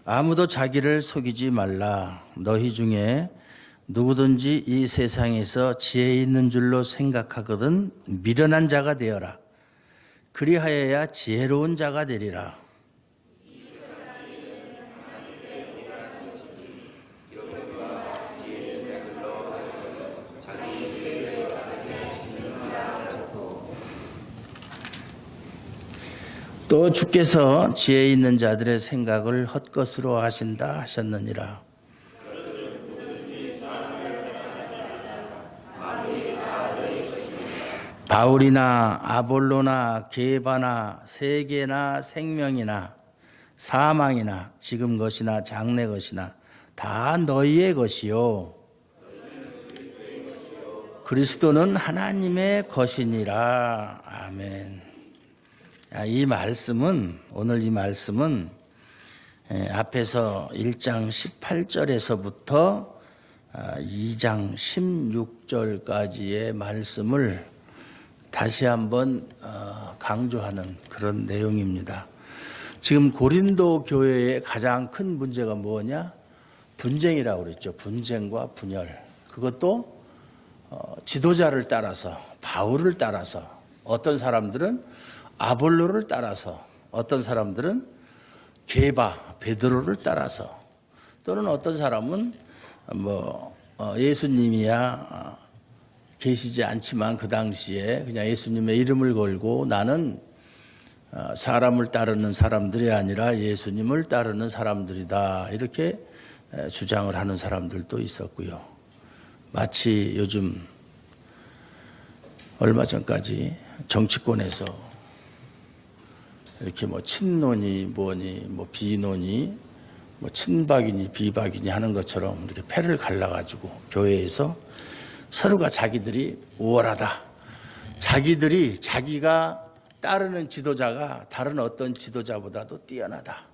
아무도 자기를 속이지 말라. 너희 중에 누구든지 이 세상에서 지혜 있는 줄로 생각하거든 미련한 자가 되어라. 그리하여야 지혜로운 자가 되리라. 또 주께서 지혜 있는 자들의 생각을 헛것으로 하신다 하셨느니라. 바울이나 아볼로나 게바나 세계나 생명이나 사망이나 지금 것이나 장래 것이나 다 너희의 것이요 그리스도는 하나님의 것이니라. 아멘. 이 말씀은 오늘 이 말씀은 앞에서 1장 18절에서부터 2장 16절까지의 말씀을 다시 한번 강조하는 그런 내용입니다. 지금 고린도 교회의 가장 큰 문제가 뭐냐? 분쟁이라고 그랬죠. 분쟁과 분열. 그것도 지도자를 따라서, 바울을 따라서, 어떤 사람들은 아볼로를 따라서, 어떤 사람들은 게바, 베드로를 따라서, 또는 어떤 사람은 예수님이야 계시지 않지만 그 당시에 그냥 예수님의 이름을 걸고 나는 사람을 따르는 사람들이 아니라 예수님을 따르는 사람들이다, 이렇게 주장을 하는 사람들도 있었고요. 마치 요즘 얼마 전까지 정치권에서 이렇게 친노니 뭐니 비노니 친박이니 비박이니 하는 것처럼 이렇게 패를 갈라가지고 교회에서 서로가 자기들이 우월하다, 자기가 따르는 지도자가 다른 어떤 지도자보다도 뛰어나다,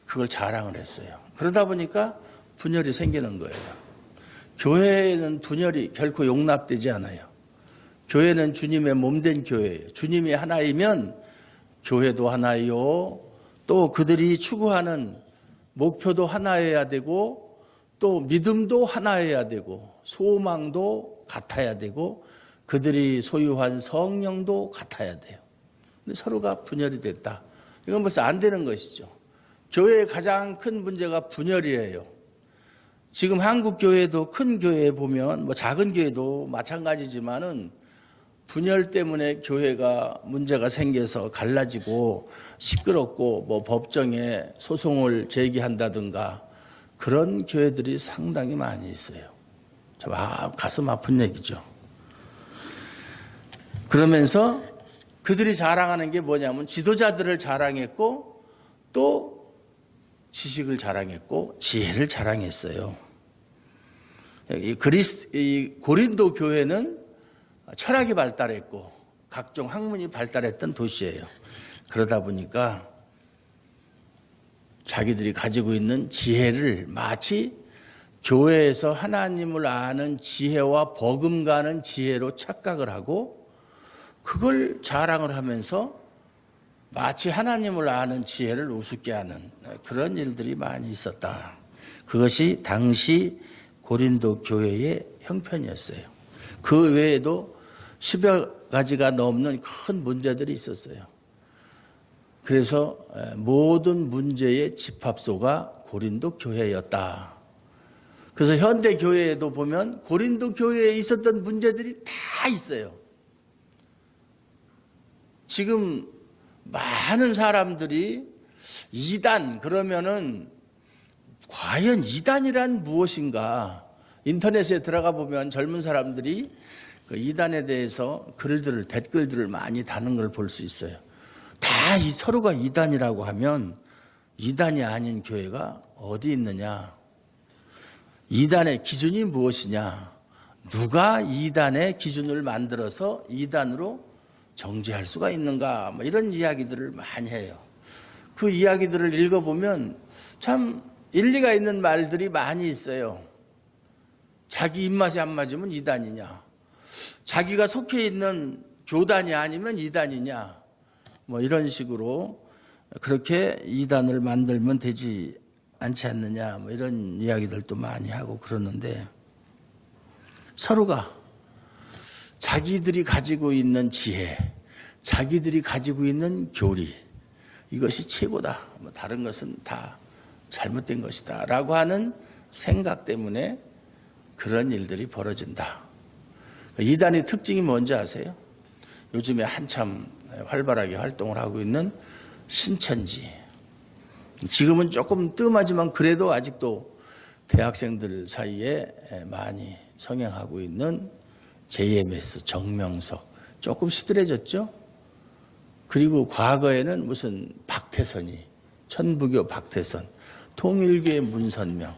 그걸 자랑을 했어요. 그러다 보니까 분열이 생기는 거예요. 교회에는 분열이 결코 용납되지 않아요. 교회는 주님의 몸된 교회예요. 주님이 하나이면 교회도 하나요, 또 그들이 추구하는 목표도 하나여야 되고, 또 믿음도 하나여야 되고, 소망도 같아야 되고, 그들이 소유한 성령도 같아야 돼요. 근데 서로가 분열이 됐다. 이건 벌써 안 되는 것이죠. 교회의 가장 큰 문제가 분열이에요. 지금 한국 교회도 큰 교회에 보면 작은 교회도 마찬가지지만은 분열 때문에 교회가 문제가 생겨서 갈라지고 시끄럽고 법정에 소송을 제기한다든가 그런 교회들이 상당히 많이 있어요. 참 가슴 아픈 얘기죠. 그러면서 그들이 자랑하는 게 뭐냐면 지도자들을 자랑했고, 또 지식을 자랑했고, 지혜를 자랑했어요. 이 고린도 교회는 철학이 발달했고 각종 학문이 발달했던 도시예요. 그러다 보니까 자기들이 가지고 있는 지혜를 마치 교회에서 하나님을 아는 지혜와 버금가는 지혜로 착각을 하고, 그걸 자랑을 하면서 마치 하나님을 아는 지혜를 우습게 하는 그런 일들이 많이 있었다. 그것이 당시 고린도 교회의 형편이었어요. 그 외에도 10여 가지가 넘는 큰 문제들이 있었어요. 그래서 모든 문제의 집합소가 고린도 교회였다. 그래서 현대 교회에도 보면 고린도 교회에 있었던 문제들이 다 있어요. 지금 많은 사람들이 이단 그러면은 과연 이단이란 무엇인가? 인터넷에 들어가 보면 젊은 사람들이 그 이단에 대해서 댓글들을 많이 다는 걸 볼 수 있어요. 다 서로가 이단이라고 하면 이단이 아닌 교회가 어디 있느냐? 이단의 기준이 무엇이냐? 누가 이단의 기준을 만들어서 이단으로 정죄할 수가 있는가? 이런 이야기들을 많이 해요. 그 이야기들을 읽어보면 참 일리가 있는 말들이 많이 있어요. 자기 입맛에 안 맞으면 이단이냐? 자기가 속해 있는 교단이 아니면 이단이냐? 이런 식으로 그렇게 이단을 만들면 되지 않지 않느냐 뭐 이런 이야기들도 많이 하고 그러는데, 서로가 자기들이 가지고 있는 지혜, 자기들이 가지고 있는 교리, 이것이 최고다, 뭐 다른 것은 다 잘못된 것이다 라고 하는 생각 때문에 그런 일들이 벌어진다. 이단의 특징이 뭔지 아세요? 요즘에 한참 활발하게 활동을 하고 있는 신천지, 지금은 조금 뜸하지만 그래도 아직도 대학생들 사이에 많이 성행하고 있는 JMS, 정명석, 조금 시들해졌죠. 그리고 과거에는 무슨 박태선이, 천부교 박태선, 통일교의 문선명.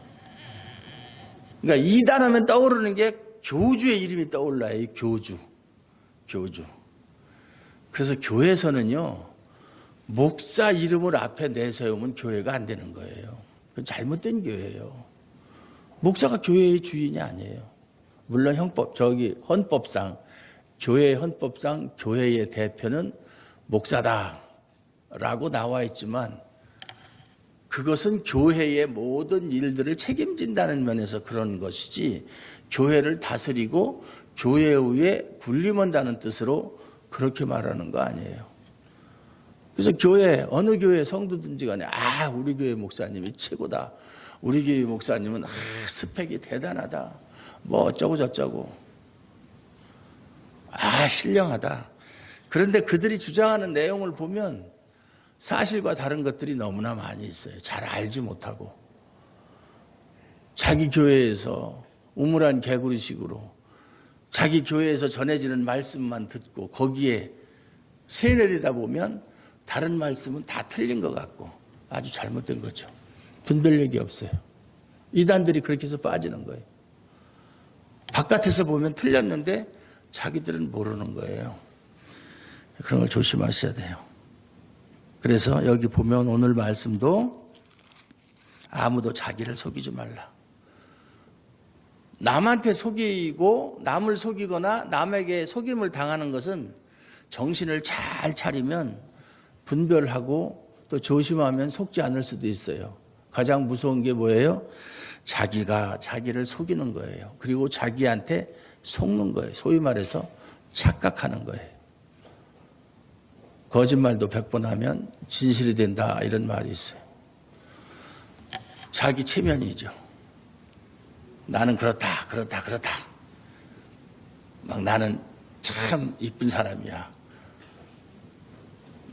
그러니까 이단하면 떠오르는 게 교주의 이름이 떠올라요. 교주. 그래서 교회에서는요, 목사 이름을 앞에 내세우면 교회가 안 되는 거예요. 그건 잘못된 교회예요. 목사가 교회의 주인이 아니에요. 물론 헌법상, 교회의 헌법상 교회의 대표는 목사다라고 나와 있지만, 그것은 교회의 모든 일들을 책임진다는 면에서 그런 것이지, 교회를 다스리고 교회 위에 군림한다는 뜻으로 그렇게 말하는 거 아니에요. 그래서 교회, 어느 교회 성도든지 간에 우리 교회 목사님이 최고다, 우리 교회 목사님은 스펙이 대단하다, 뭐 어쩌고 저쩌고, 신령하다. 그런데 그들이 주장하는 내용을 보면 사실과 다른 것들이 너무나 많이 있어요. 잘 알지 못하고 자기 교회에서 우물안 개구리식으로 자기 교회에서 전해지는 말씀만 듣고 거기에 새내리다 보면 다른 말씀은 다 틀린 것 같고 아주 잘못된 거죠. 분별력이 없어요. 이단들이 그렇게 해서 빠지는 거예요. 바깥에서 보면 틀렸는데 자기들은 모르는 거예요. 그런 걸 조심하셔야 돼요. 그래서 여기 보면 오늘 말씀도 아무도 자기를 속이지 말라. 남한테 속이고 남을 속이거나 남에게 속임을 당하는 것은 정신을 잘 차리면 분별하고 또 조심하면 속지 않을 수도 있어요. 가장 무서운 게 뭐예요? 자기가 자기를 속이는 거예요. 그리고 자기한테 속는 거예요. 소위 말해서 착각하는 거예요. 거짓말도 100번 하면 진실이 된다, 이런 말이 있어요. 자기 체면이죠. 나는 그렇다. 막 나는 참 이쁜 사람이야.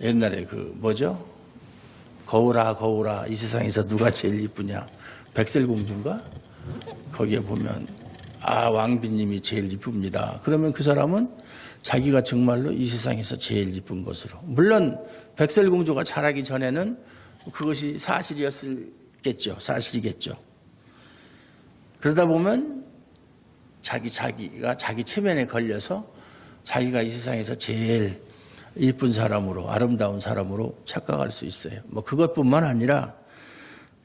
옛날에 거울아 이 세상에서 누가 제일 이쁘냐, 백설공주인가? 거기에 보면 왕비님이 제일 이쁩니다. 그러면 그 사람은 자기가 정말로 이 세상에서 제일 이쁜 것으로, 물론 백설공주가 자라기 전에는 그것이 사실이겠죠. 그러다 보면 자기가 자기 체면에 걸려서 자기가 이 세상에서 제일 이쁜 사람으로, 아름다운 사람으로 착각할 수 있어요. 뭐 그것뿐만 아니라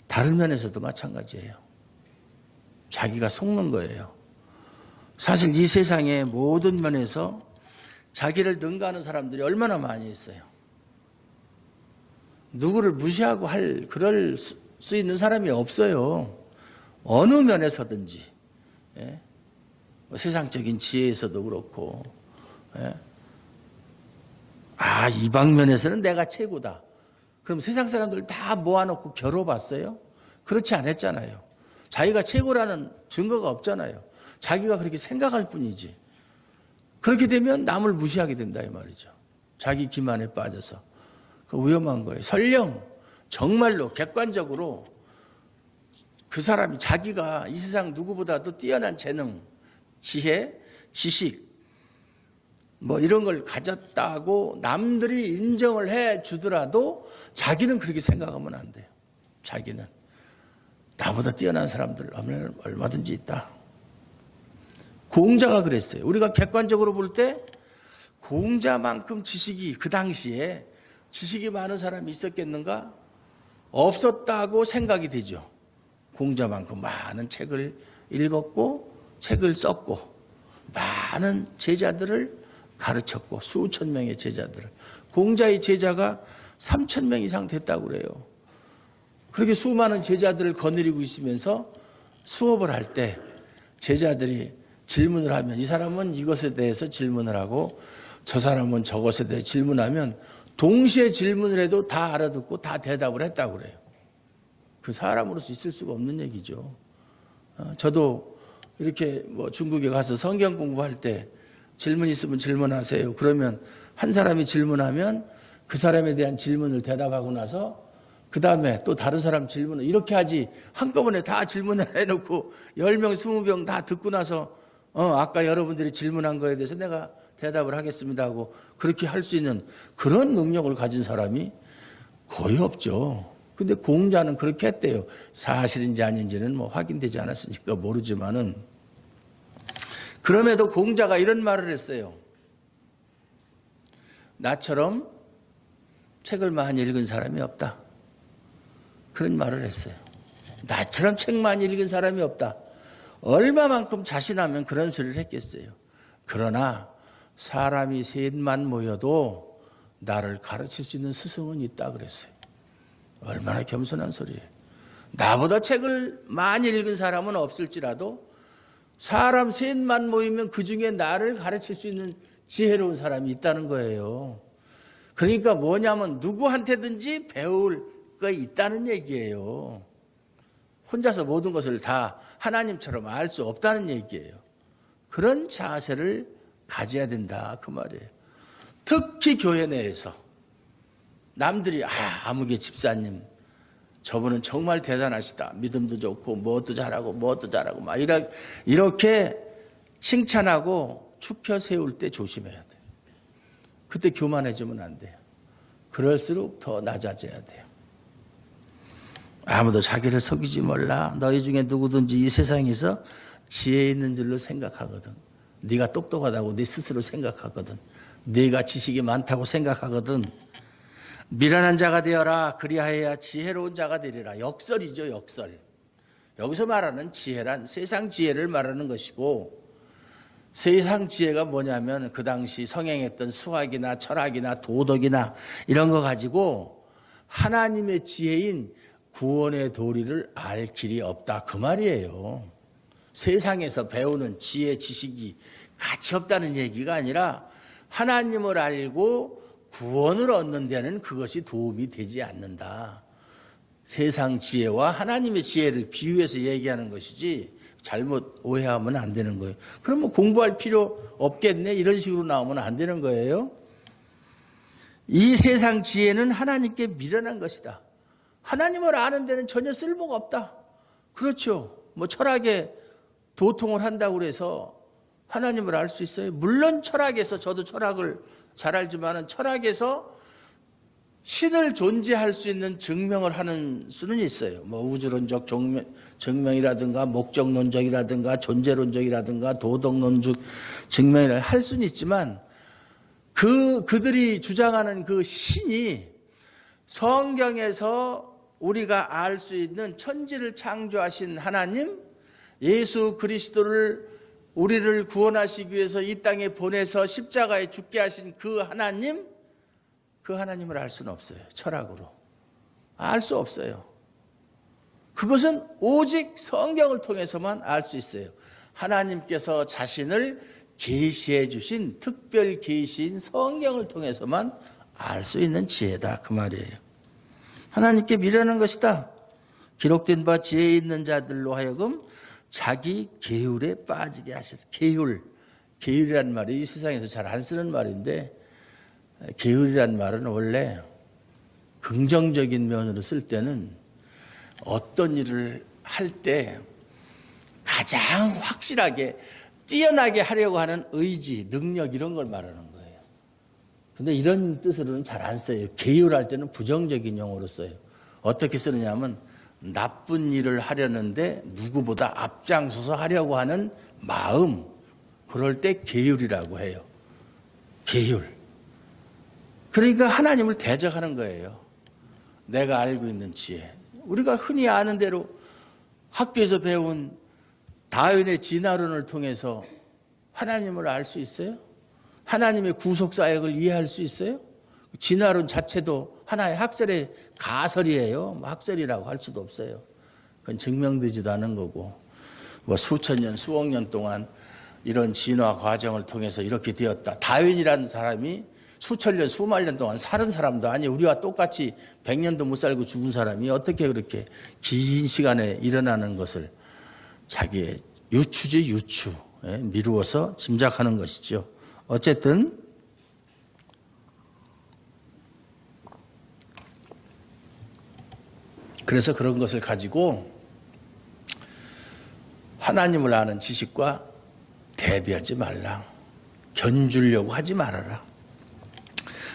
다른 면에서도 마찬가지예요. 자기가 속는 거예요. 사실 이 세상의 모든 면에서 자기를 능가하는 사람들이 얼마나 많이 있어요. 누구를 무시하고 그럴 수 있는 사람이 없어요. 어느 면에서든지. 세상적인 지혜에서도 그렇고, 이 방면에서는 내가 최고다. 그럼 세상 사람들 다 모아놓고 겨뤄봤어요? 그렇지 않았잖아요. 자기가 최고라는 증거가 없잖아요. 자기가 그렇게 생각할 뿐이지. 그렇게 되면 남을 무시하게 된다 이 말이죠. 자기 기만에 빠져서. 그 위험한 거예요. 설령 정말로 객관적으로 그 사람이 자기가 이 세상 누구보다도 뛰어난 재능, 지혜, 지식 뭐 이런 걸 가졌다고 남들이 인정을 해 주더라도 자기는 그렇게 생각하면 안 돼요. 자기는 나보다 뛰어난 사람들 얼마든지 있다. 공자가 그랬어요. 우리가 객관적으로 볼 때 공자만큼 지식이, 그 당시에 지식이 많은 사람이 있었겠는가? 없었다고 생각이 되죠. 공자만큼 많은 책을 읽었고 책을 썼고 많은 제자들을 가르쳤고 수천 명의 제자들을. 공자의 제자가 3,000명 이상 됐다고 그래요. 그렇게 수많은 제자들을 거느리고 있으면서 수업을 할 때 제자들이 질문을 하면 이 사람은 이것에 대해서 질문을 하고 저 사람은 저것에 대해 질문하면 동시에 질문을 해도 다 알아듣고 다 대답을 했다고 그래요. 그 사람으로서 있을 수가 없는 얘기죠. 저도 이렇게 뭐 중국에 가서 성경 공부할 때 질문 있으면 질문하세요. 그러면 한 사람이 질문하면 그 사람에 대한 질문을 대답하고 나서 그 다음에 또 다른 사람 질문을 이렇게 하지 한꺼번에 다 질문을 해놓고 10명, 20명 다 듣고 나서 아까 여러분들이 질문한 거에 대해서 내가 대답을 하겠습니다 하고 그렇게 할 수 있는 그런 능력을 가진 사람이 거의 없죠. 근데 공자는 그렇게 했대요. 사실인지 아닌지는 뭐 확인되지 않았으니까 모르지만은 그럼에도 공자가 이런 말을 했어요. 나처럼 책을 많이 읽은 사람이 없다. 그런 말을 했어요. 나처럼 책 많이 읽은 사람이 없다. 얼마만큼 자신하면 그런 소리를 했겠어요. 그러나 사람이 셋만 모여도 나를 가르칠 수 있는 스승은 있다 그랬어요. 얼마나 겸손한 소리예요. 나보다 책을 많이 읽은 사람은 없을지라도 사람 셋만 모이면 그중에 나를 가르칠 수 있는 지혜로운 사람이 있다는 거예요. 그러니까 뭐냐면 누구한테든지 배울 거 있다는 얘기예요. 혼자서 모든 것을 다 하나님처럼 알 수 없다는 얘기예요. 그런 자세를 가져야 된다 그 말이에요. 특히 교회 내에서 남들이 아무개 집사님 저분은 정말 대단하시다. 믿음도 좋고 무엇도 잘하고 막 이렇게 칭찬하고 축혀 세울 때 조심해야 돼요. 그때 교만해지면 안 돼요. 그럴수록 더 낮아져야 돼요. 아무도 자기를 속이지 몰라. 너희 중에 누구든지 이 세상에서 지혜 있는 줄로 생각하거든. 네가 똑똑하다고 네 스스로 생각하거든. 네가 지식이 많다고 생각하거든. 미련한 자가 되어라. 그리하여야 지혜로운 자가 되리라. 역설이죠, 역설. 여기서 말하는 지혜란 세상 지혜를 말하는 것이고 세상 지혜가 뭐냐면 그 당시 성행했던 수학이나 철학이나 도덕이나 이런 거 가지고 하나님의 지혜인 구원의 도리를 알 길이 없다 그 말이에요. 세상에서 배우는 지혜 지식이 가치 없다는 얘기가 아니라 하나님을 알고 구원을 얻는 데는 그것이 도움이 되지 않는다. 세상 지혜와 하나님의 지혜를 비유해서 얘기하는 것이지 잘못 오해하면 안 되는 거예요. 그러면 공부할 필요 없겠네 이런 식으로 나오면 안 되는 거예요. 이 세상 지혜는 하나님께 미련한 것이다. 하나님을 아는 데는 전혀 쓸모가 없다. 그렇죠. 뭐 철학에 도통을 한다고 해서 하나님을 알 수 있어요. 물론 철학에서 저도 철학을 잘 알지만 철학에서 신을 존재할 수 있는 증명을 하는 수는 있어요. 뭐 우주론적 증명이라든가 목적론적이라든가 존재론적이라든가 도덕론적 증명이라 할 수는 있지만 그들이 주장하는 그 신이 성경에서 우리가 알 수 있는 천지를 창조하신 하나님, 예수 그리스도를 우리를 구원하시기 위해서 이 땅에 보내서 십자가에 죽게 하신 그 하나님, 그 하나님을 알 수는 없어요. 철학으로. 알 수 없어요. 그것은 오직 성경을 통해서만 알 수 있어요. 하나님께서 자신을 계시해 주신 특별 계시인 성경을 통해서만 알 수 있는 지혜다 그 말이에요. 하나님께 미련한 것이다. 기록된 바 지혜 있는 자들로 하여금 자기 계율에 빠지게 하셨다. 계율이란 말이 이 세상에서 잘 안 쓰는 말인데 계율이란 말은 원래 긍정적인 면으로 쓸 때는 어떤 일을 할 때 가장 확실하게 뛰어나게 하려고 하는 의지, 능력 이런 걸 말하는 거예요. 근데 이런 뜻으로는 잘 안 써요. 계율할 때는 부정적인 용어로 써요. 어떻게 쓰느냐면 나쁜 일을 하려는데 누구보다 앞장서서 하려고 하는 마음, 그럴 때 계율이라고 해요. 계율. 그러니까 하나님을 대적하는 거예요. 내가 알고 있는 지혜. 우리가 흔히 아는 대로 학교에서 배운 다윈의 진화론을 통해서 하나님을 알 수 있어요? 하나님의 구속사역을 이해할 수 있어요? 진화론 자체도 하나의 학설의 가설이에요. 뭐 학설이라고 할 수도 없어요. 그건 증명되지도 않은 거고, 뭐 수천 년, 수억 년 동안 이런 진화 과정을 통해서 이렇게 되었다. 다윈이라는 사람이 수천 년, 수만 년 동안 사는 사람도 아니에요. 우리와 똑같이 100년도 못 살고 죽은 사람이 어떻게 그렇게 긴 시간에 일어나는 것을 자기의 유추지 유추, 미루어서 짐작하는 것이죠. 어쨌든 그래서 그런 것을 가지고 하나님을 아는 지식과 대비하지 말라. 견주려고 하지 말아라.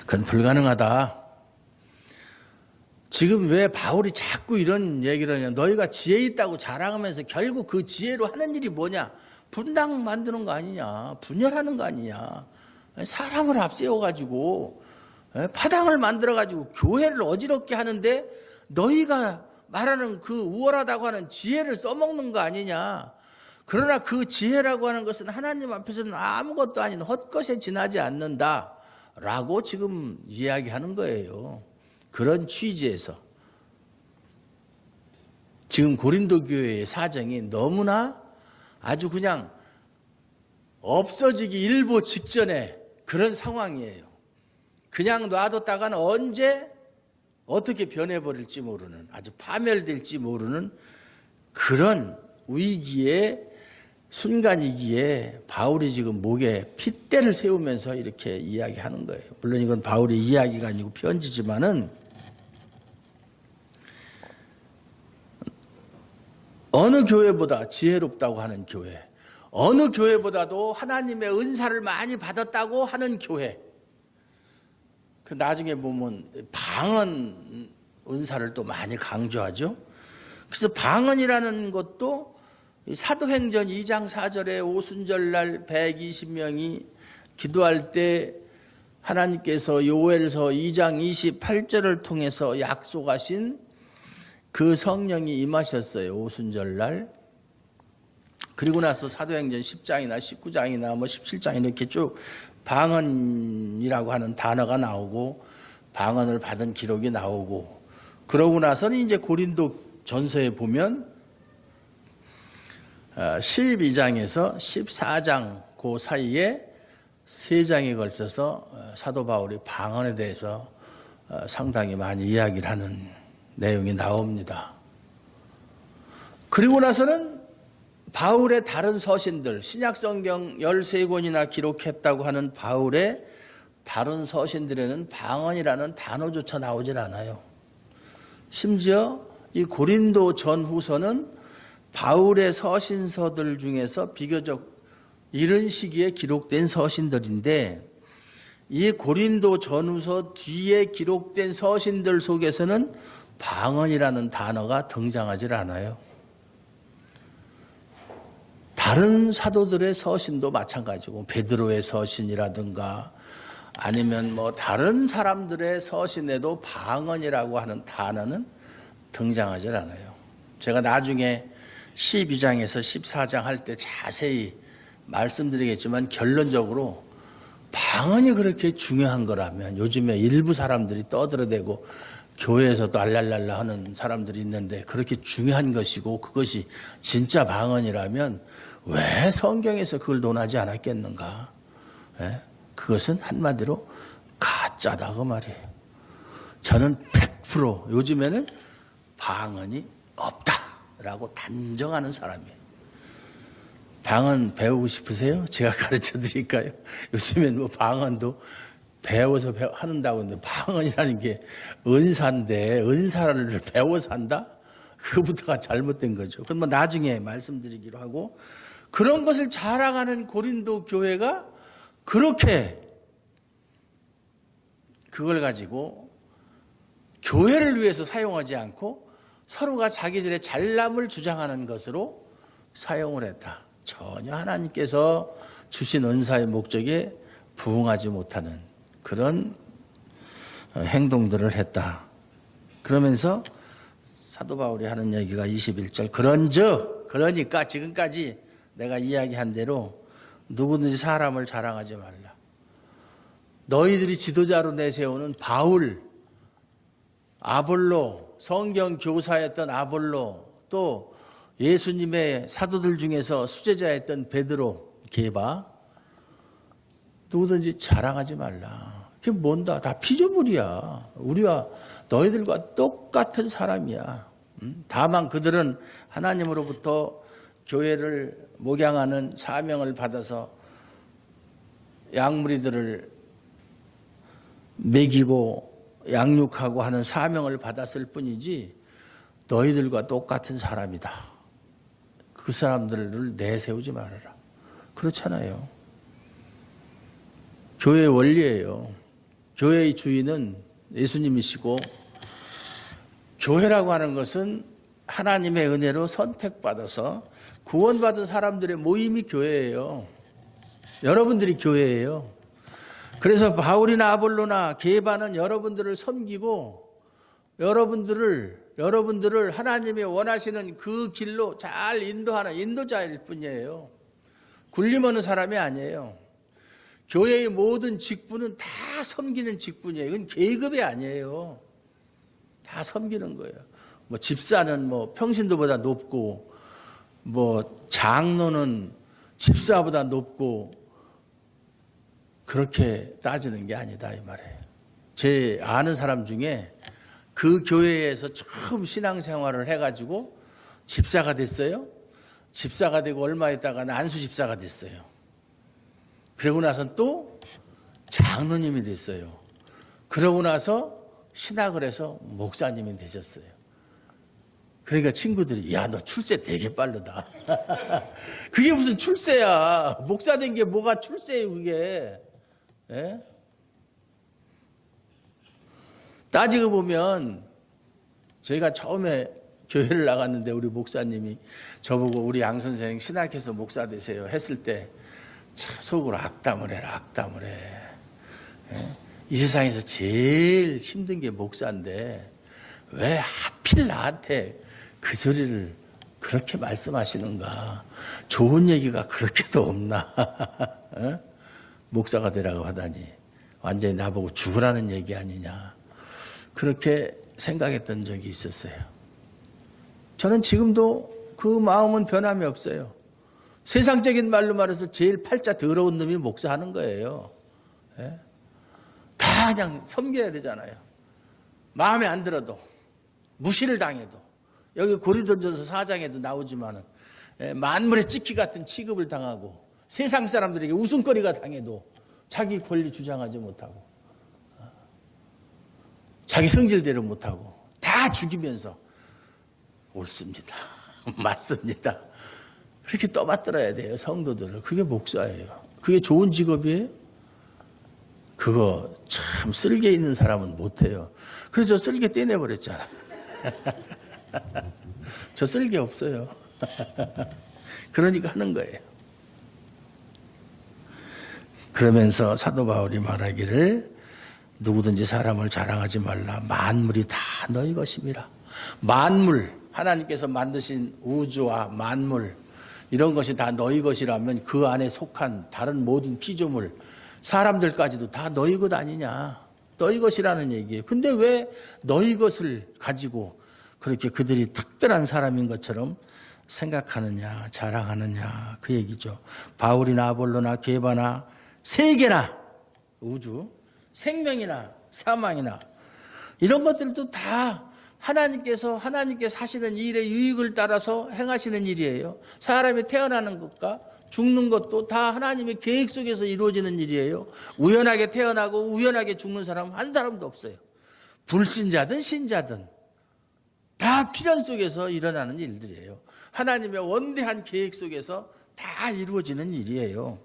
그건 불가능하다. 지금 왜 바울이 자꾸 이런 얘기를 하냐. 너희가 지혜 있다고 자랑하면서 결국 그 지혜로 하는 일이 뭐냐. 분당 만드는 거 아니냐. 분열하는 거 아니냐. 사람을 앞세워가지고 파당을 만들어가지고 교회를 어지럽게 하는데 너희가 말하는 그 우월하다고 하는 지혜를 써먹는 거 아니냐. 그러나 그 지혜라고 하는 것은 하나님 앞에서는 아무것도 아닌 헛것에 지나지 않는다라고 지금 이야기하는 거예요. 그런 취지에서 지금 고린도 교회의 사정이 너무나 아주 그냥 없어지기 일보 직전에 그런 상황이에요. 그냥 놔뒀다가는 언제 어떻게 변해버릴지 모르는, 아주 파멸될지 모르는 그런 위기의 순간이기에 바울이 지금 목에 핏대를 세우면서 이렇게 이야기하는 거예요. 물론 이건 바울의 이야기가 아니고 편지지만은 어느 교회보다 지혜롭다고 하는 교회, 어느 교회보다도 하나님의 은사를 많이 받았다고 하는 교회, 그 나중에 보면 방언 은사를 또 많이 강조하죠. 그래서 방언이라는 것도 사도행전 2장 4절에 오순절날 120명이 기도할 때 하나님께서 요엘서 2장 28절을 통해서 약속하신 그 성령이 임하셨어요. 오순절날. 그리고 나서 사도행전 10장이나 19장이나 뭐 17장 이렇게 쭉 방언이라고 하는 단어가 나오고 방언을 받은 기록이 나오고, 그러고 나서는 이제 고린도 전서에 보면 12장에서 14장 그 사이에 3장에 걸쳐서 사도 바울이 방언에 대해서 상당히 많이 이야기를 하는 내용이 나옵니다. 그리고 나서는 바울의 다른 서신들, 신약성경 13권이나 기록했다고 하는 바울의 다른 서신들에는 방언이라는 단어조차 나오질 않아요. 심지어 이 고린도 전후서는 바울의 서신서들 중에서 비교적 이른 시기에 기록된 서신들인데, 이 고린도 전후서 뒤에 기록된 서신들 속에서는 방언이라는 단어가 등장하질 않아요. 다른 사도들의 서신도 마찬가지고, 베드로의 서신이라든가 아니면 뭐 다른 사람들의 서신에도 방언이라고 하는 단어는 등장하질 않아요. 제가 나중에 12장에서 14장 할 때 자세히 말씀드리겠지만, 결론적으로 방언이 그렇게 중요한 거라면, 요즘에 일부 사람들이 떠들어대고 교회에서도 알랄랄라 하는 사람들이 있는데 그렇게 중요한 것이고 그것이 진짜 방언이라면 왜 성경에서 그걸 논하지 않았겠는가? 그것은 한마디로 가짜다 그 말이에요. 저는 100% 요즘에는 방언이 없다라고 단정하는 사람이에요. 방언 배우고 싶으세요? 제가 가르쳐 드릴까요? 요즘엔 뭐 방언도 배워서 하는다고 하는데, 방언이라는 게 은사인데 은사를 배워서 한다? 그거부터가 잘못된 거죠. 그건 뭐 나중에 말씀드리기로 하고, 그런 것을 자랑하는 고린도 교회가 그렇게 그걸 가지고 교회를 위해서 사용하지 않고 서로가 자기들의 잘남을 주장하는 것으로 사용을 했다. 전혀 하나님께서 주신 은사의 목적에 부응하지 못하는 그런 행동들을 했다. 그러면서 사도 바울이 하는 얘기가 21절, 그러니까 지금까지 내가 이야기한 대로 누구든지 사람을 자랑하지 말라. 너희들이 지도자로 내세우는 바울, 아볼로, 성경 교사였던 아볼로, 또 예수님의 사도들 중에서 수제자였던 베드로, 게바, 누구든지 자랑하지 말라. 그게 뭔다? 다 피조물이야. 우리와 너희들과 똑같은 사람이야. 다만 그들은 하나님으로부터 교회를 목양하는 사명을 받아서 양무리들을 먹이고 양육하고 하는 사명을 받았을 뿐이지 너희들과 똑같은 사람이다. 그 사람들을 내세우지 말아라. 그렇잖아요. 교회의 원리예요. 교회의 주인은 예수님이시고 교회라고 하는 것은 하나님의 은혜로 선택받아서 구원받은 사람들의 모임이 교회예요. 여러분들이 교회예요. 그래서 바울이나 아볼로나 게바는 여러분들을 섬기고 여러분들을 하나님이 원하시는 그 길로 잘 인도하는 인도자일 뿐이에요. 굴림하는 사람이 아니에요. 교회의 모든 직분은 다 섬기는 직분이에요. 이건 계급이 아니에요. 다 섬기는 거예요. 뭐 집사는 뭐 평신도보다 높고, 뭐 장로는 집사보다 높고, 그렇게 따지는 게 아니다 이 말이에요. 제 아는 사람 중에 그 교회에서 처음 신앙생활을 해가지고 집사가 됐어요. 집사가 되고 얼마 있다가 안수 집사가 됐어요. 그러고 나서 또 장로님이 됐어요. 그러고 나서 신학을 해서 목사님이 되셨어요. 그러니까 친구들이 야, 너 출세 되게 빠르다. 그게 무슨 출세야. 목사 된 게 뭐가 출세예요 그게. 예? 따지고 보면 저희가 처음에 교회를 나갔는데 우리 목사님이 저보고 우리 양 선생 신학해서 목사 되세요 했을 때 참 속으로 악담을 해라 악담을 해. 예? 이 세상에서 제일 힘든 게 목사인데 왜 하필 나한테 그 소리를 그렇게 말씀하시는가. 좋은 얘기가 그렇게도 없나. 예? 목사가 되라고 하다니 완전히 나보고 죽으라는 얘기 아니냐. 그렇게 생각했던 적이 있었어요. 저는 지금도 그 마음은 변함이 없어요. 세상적인 말로 말해서 제일 팔자 더러운 놈이 목사하는 거예요. 예? 다 그냥 섬겨야 되잖아요. 마음에 안 들어도 무시를 당해도 여기 고린도전서 4장에도 나오지만은 만물의 찍기 같은 취급을 당하고 세상 사람들에게 웃음거리가 당해도 자기 권리 주장하지 못하고 자기 성질대로 못하고 다 죽이면서 옳습니다. 맞습니다. 그렇게 떠받들어야 돼요. 성도들을. 그게 목사예요. 그게 좋은 직업이에요? 그거 참 쓸개 있는 사람은 못해요. 그래서 저 쓸개 떼내버렸잖아. 저 쓸개 없어요. 그러니까 하는 거예요. 그러면서 사도 바울이 말하기를 누구든지 사람을 자랑하지 말라. 만물이 다 너희 것임이라. 만물, 하나님께서 만드신 우주와 만물 이런 것이 다 너희 것이라면 그 안에 속한 다른 모든 피조물 사람들까지도 다 너희 것 아니냐. 너희 것이라는 얘기예요. 근데 왜 너희 것을 가지고 그렇게 그들이 특별한 사람인 것처럼 생각하느냐 자랑하느냐 그 얘기죠. 바울이나 아볼로나 게바나 세계나 우주 생명이나 사망이나 이런 것들도 다 하나님께 하시는 일의 유익을 따라서 행하시는 일이에요. 사람이 태어나는 것과 죽는 것도 다 하나님의 계획 속에서 이루어지는 일이에요. 우연하게 태어나고 우연하게 죽는 사람 한 사람도 없어요. 불신자든 신자든 다 필연 속에서 일어나는 일들이에요. 하나님의 원대한 계획 속에서 다 이루어지는 일이에요.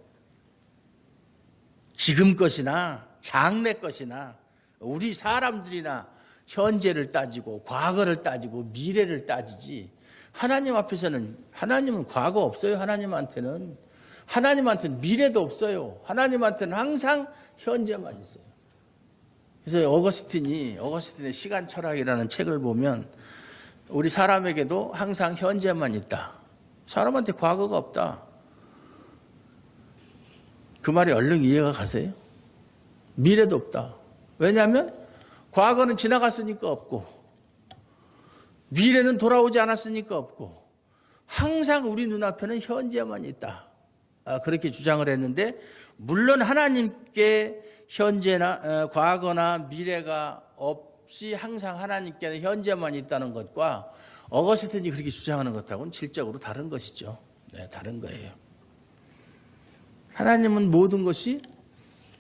지금 것이나 장래 것이나 우리 사람들이나 현재를 따지고 과거를 따지고 미래를 따지지 하나님 앞에서는 하나님은 과거 없어요. 하나님한테는 미래도 없어요. 하나님한테는 항상 현재만 있어요. 그래서 어거스틴의 시간 철학이라는 책을 보면 우리 사람에게도 항상 현재만 있다. 사람한테 과거가 없다. 그 말이 얼른 이해가 가세요? 미래도 없다. 왜냐하면 과거는 지나갔으니까 없고 미래는 돌아오지 않았으니까 없고 항상 우리 눈앞에는 현재만 있다. 그렇게 주장을 했는데 물론 하나님께 현재나 과거나 미래가 없이 항상 하나님께는 현재만 있다는 것과 어거스틴이 그렇게 주장하는 것하고는 질적으로 다른 것이죠. 네, 다른 거예요. 하나님은 모든 것이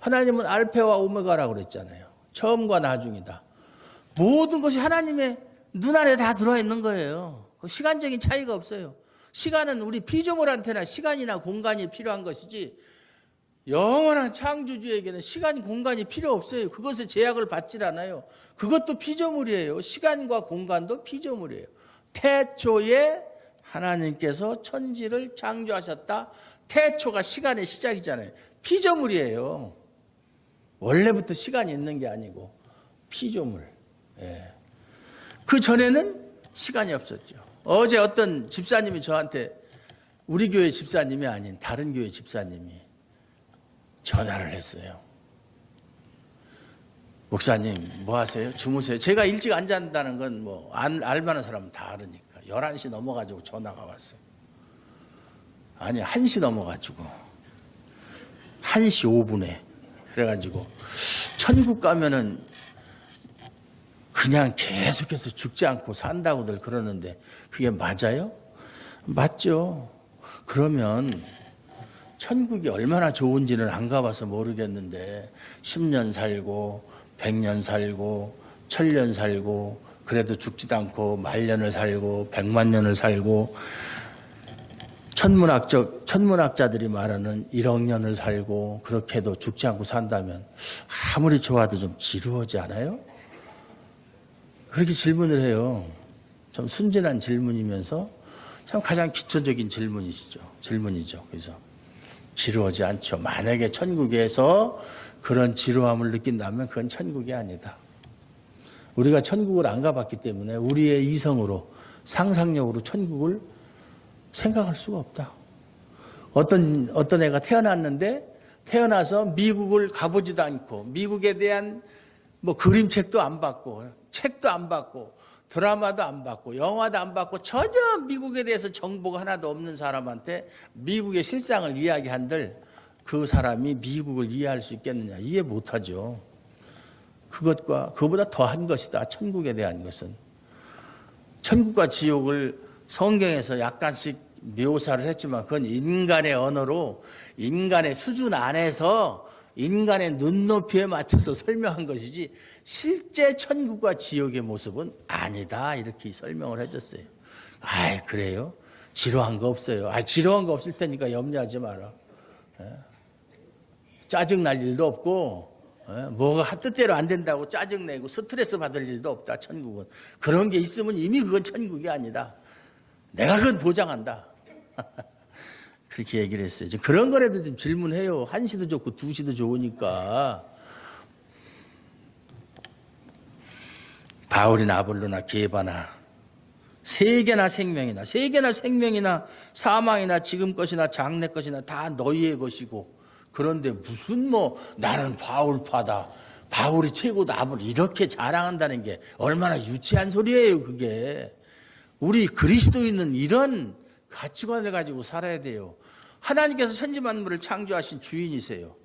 하나님은 알파와 오메가라고 그랬잖아요. 처음과 나중이다. 모든 것이 하나님의 눈 안에 다 들어있는 거예요. 시간적인 차이가 없어요. 시간은 우리 피조물한테나 시간이나 공간이 필요한 것이지 영원한 창조주에게는 시간, 공간이 필요 없어요. 그것에 제약을 받질 않아요. 그것도 피조물이에요. 시간과 공간도 피조물이에요. 태초에 하나님께서 천지를 창조하셨다. 태초가 시간의 시작이잖아요. 피조물이에요. 원래부터 시간이 있는 게 아니고 피조물. 예. 그 전에는 시간이 없었죠. 어제 어떤 집사님이 저한테 우리 교회 집사님이 아닌 다른 교회 집사님이 전화를 했어요. 목사님 뭐 하세요? 주무세요? 제가 일찍 안 잔다는 건 뭐 알만한 사람은 다 알으니까 11시 넘어가지고 전화가 왔어요. 아니 1시 넘어가지고 1시 5분에 그래가지고 천국 가면은 그냥 계속해서 죽지 않고 산다고들 그러는데 그게 맞아요? 맞죠. 그러면 천국이 얼마나 좋은지는 안 가봐서 모르겠는데 10년 살고 100년 살고 1000년 살고 그래도 죽지도 않고 만년을 살고 100만 년을 살고 천문학자들이 말하는 1억 년을 살고 그렇게 해도 죽지 않고 산다면 아무리 좋아도 좀 지루하지 않아요? 그렇게 질문을 해요. 좀 순진한 질문이면서 참 가장 기초적인 질문이죠. 그래서 지루하지 않죠. 만약에 천국에서 그런 지루함을 느낀다면 그건 천국이 아니다. 우리가 천국을 안 가봤기 때문에 우리의 이성으로 상상력으로 천국을 생각할 수가 없다. 어떤 애가 태어났는데 태어나서 미국을 가보지도 않고 미국에 대한 뭐 그림책도 안 봤고 책도 안 봤고 드라마도 안 봤고 영화도 안 봤고 전혀 미국에 대해서 정보가 하나도 없는 사람한테 미국의 실상을 이야기한들 그 사람이 미국을 이해할 수 있겠느냐? 이해 못하죠. 그것보다 더한 것이다. 천국에 대한 것은. 천국과 지옥을 성경에서 약간씩 묘사를 했지만 그건 인간의 언어로 인간의 수준 안에서 인간의 눈높이에 맞춰서 설명한 것이지 실제 천국과 지옥의 모습은 아니다 이렇게 설명을 해줬어요. 아이 그래요? 지루한 거 없어요. 지루한 거 없을 테니까 염려하지 마라. 짜증날 일도 없고 뭐가 뜻대로 안 된다고 짜증내고 스트레스 받을 일도 없다. 천국은. 그런 게 있으면 이미 그건 천국이 아니다. 내가 그건 보장한다. 그렇게 얘기를 했어요. 그런 거라도 좀 질문해요. 1시도 좋고 2시도 좋으니까. 바울이나 아볼로나 게바나 세계나 생명이나 사망이나 지금 것이나 장래 것이나 다 너희의 것이고 그런데 무슨 나는 바울파다. 바울이 최고다. 이렇게 자랑한다는 게 얼마나 유치한 소리예요. 그게. 우리 그리스도인은 이런 가치관을 가지고 살아야 돼요. 하나님께서 천지 만물을 창조하신 주인이세요.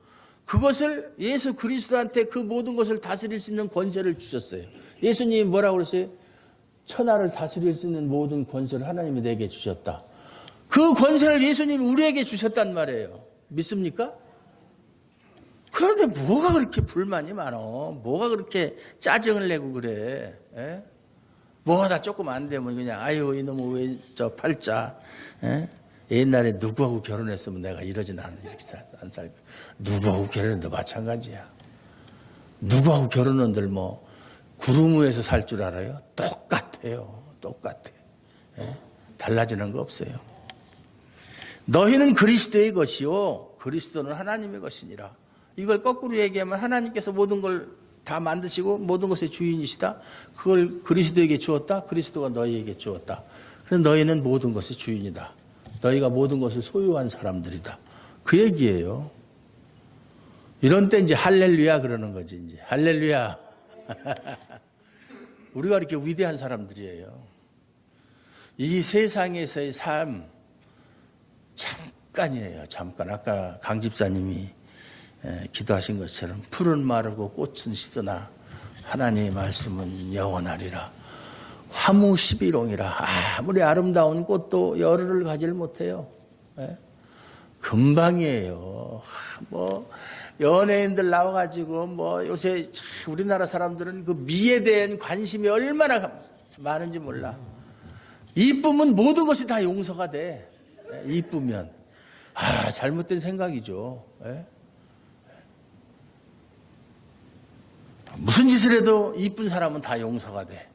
그것을 예수 그리스도한테 그 모든 것을 다스릴 수 있는 권세를 주셨어요. 예수님이 뭐라고 그랬어요? 천하를 다스릴 수 있는 모든 권세를 하나님이 내게 주셨다. 그 권세를 예수님이 우리에게 주셨단 말이에요. 믿습니까? 그런데 뭐가 그렇게 불만이 많어? 뭐가 그렇게 짜증을 내고 그래? 에? 뭐가 다 조금 안 되면 그냥 아유 이놈의 왜 저 팔자 에? 옛날에 누구하고 결혼했으면 내가 이러진 않아 이렇게 안 살고 누구하고 결혼해도 마찬가지야. 누구하고 결혼한들 구름 위에서 살 줄 알아요? 똑같아요. 똑같아. 에? 달라지는 거 없어요. 너희는 그리스도의 것이요 그리스도는 하나님의 것이니라. 이걸 거꾸로 얘기하면 하나님께서 모든 걸 다 만드시고 모든 것의 주인이시다. 그걸 그리스도에게 주었다. 그리스도가 너희에게 주었다. 그래서 너희는 모든 것의 주인이다. 너희가 모든 것을 소유한 사람들이다. 그 얘기예요. 이런 때 이제 할렐루야 그러는 거지, 이제. 할렐루야. 우리가 이렇게 위대한 사람들이에요. 이 세상에서의 삶, 잠깐이에요, 잠깐. 아까 강 집사님이 기도하신 것처럼 풀은 마르고 꽃은 시드나 하나님의 말씀은 영원하리라. 화무 11홍이라. 아무리 아름다운 꽃도 열흘을 가지를 못해요. 금방이에요. 뭐 연예인들 나와가지고 뭐 요새 우리나라 사람들은 그 미에 대한 관심이 얼마나 많은지 몰라. 이쁘면 모든 것이 다 용서가 돼. 이쁘면. 잘못된 생각이죠. 무슨 짓을 해도 이쁜 사람은 다 용서가 돼.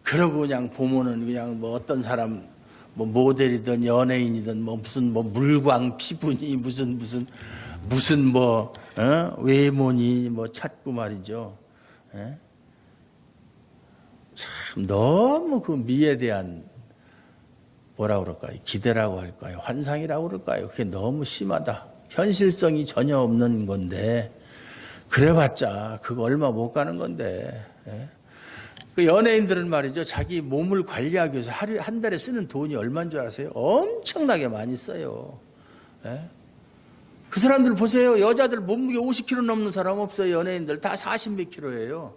그러고 그냥 보면은 그냥 뭐 어떤 사람 뭐 모델이든 연예인이든 뭐 무슨 뭐 물광 피부니 무슨 뭐 외모니 뭐 찾고 말이죠. 참 너무 그 미에 대한 뭐라 그럴까요? 기대라고 할까요? 환상이라고 그럴까요? 그게 너무 심하다. 현실성이 전혀 없는 건데 그래봤자 그거 얼마 못 가는 건데. 그 연예인들은 말이죠. 자기 몸을 관리하기 위해서 한 달에 쓰는 돈이 얼마인 줄 아세요? 엄청나게 많이 써요. 그 사람들 보세요. 여자들 몸무게 50kg 넘는 사람 없어요. 연예인들 다 40몇 킬로예요.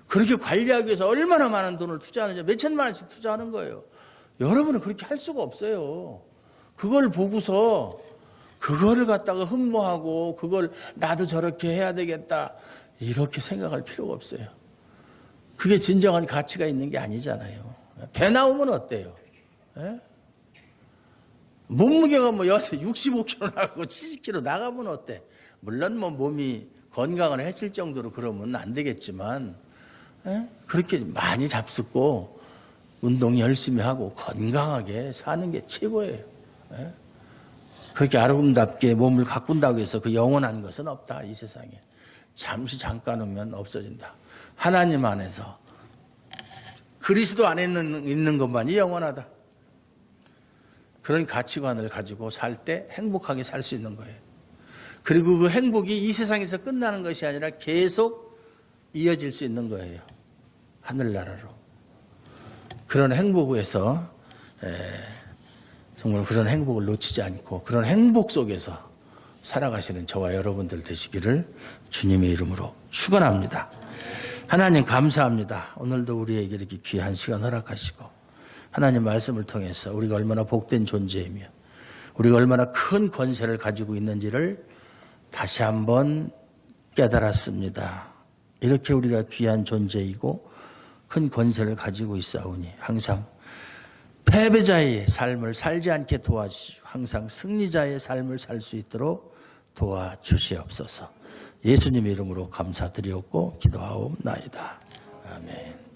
그렇게 관리하기 위해서 얼마나 많은 돈을 투자하는지 몇 천만 원씩 투자하는 거예요. 여러분은 그렇게 할 수가 없어요. 그걸 보고서 그거를 갖다가 흠모하고 그걸 나도 저렇게 해야 되겠다 이렇게 생각할 필요가 없어요. 그게 진정한 가치가 있는 게 아니잖아요. 배 나오면 어때요? 몸무게가 뭐 65kg 나가고 70kg 나가면 어때? 물론 뭐 몸이 건강을 해칠 정도로 그러면 안 되겠지만 그렇게 많이 잡숫고 운동 열심히 하고 건강하게 사는 게 최고예요. 그렇게 아름답게 몸을 가꾼다고 해서 그 영원한 것은 없다. 이 세상에. 잠시 잠깐 오면 없어진다. 하나님 안에서 그리스도 안에 있는 것만이 영원하다. 그런 가치관을 가지고 살 때 행복하게 살 수 있는 거예요. 그리고 그 행복이 이 세상에서 끝나는 것이 아니라 계속 이어질 수 있는 거예요. 하늘나라로. 그런 행복에서 정말 그런 행복을 놓치지 않고 그런 행복 속에서 살아가시는 저와 여러분들 되시기를 주님의 이름으로 축원합니다. 하나님 감사합니다. 오늘도 우리에게 이렇게 귀한 시간 허락하시고 하나님 말씀을 통해서 우리가 얼마나 복된 존재이며 우리가 얼마나 큰 권세를 가지고 있는지를 다시 한번 깨달았습니다. 이렇게 우리가 귀한 존재이고 큰 권세를 가지고 있사오니 항상 패배자의 삶을 살지 않게 도와주시고 항상 승리자의 삶을 살 수 있도록 도와주시옵소서. 예수님 이름으로 감사드리옵고 기도하옵나이다. 아멘.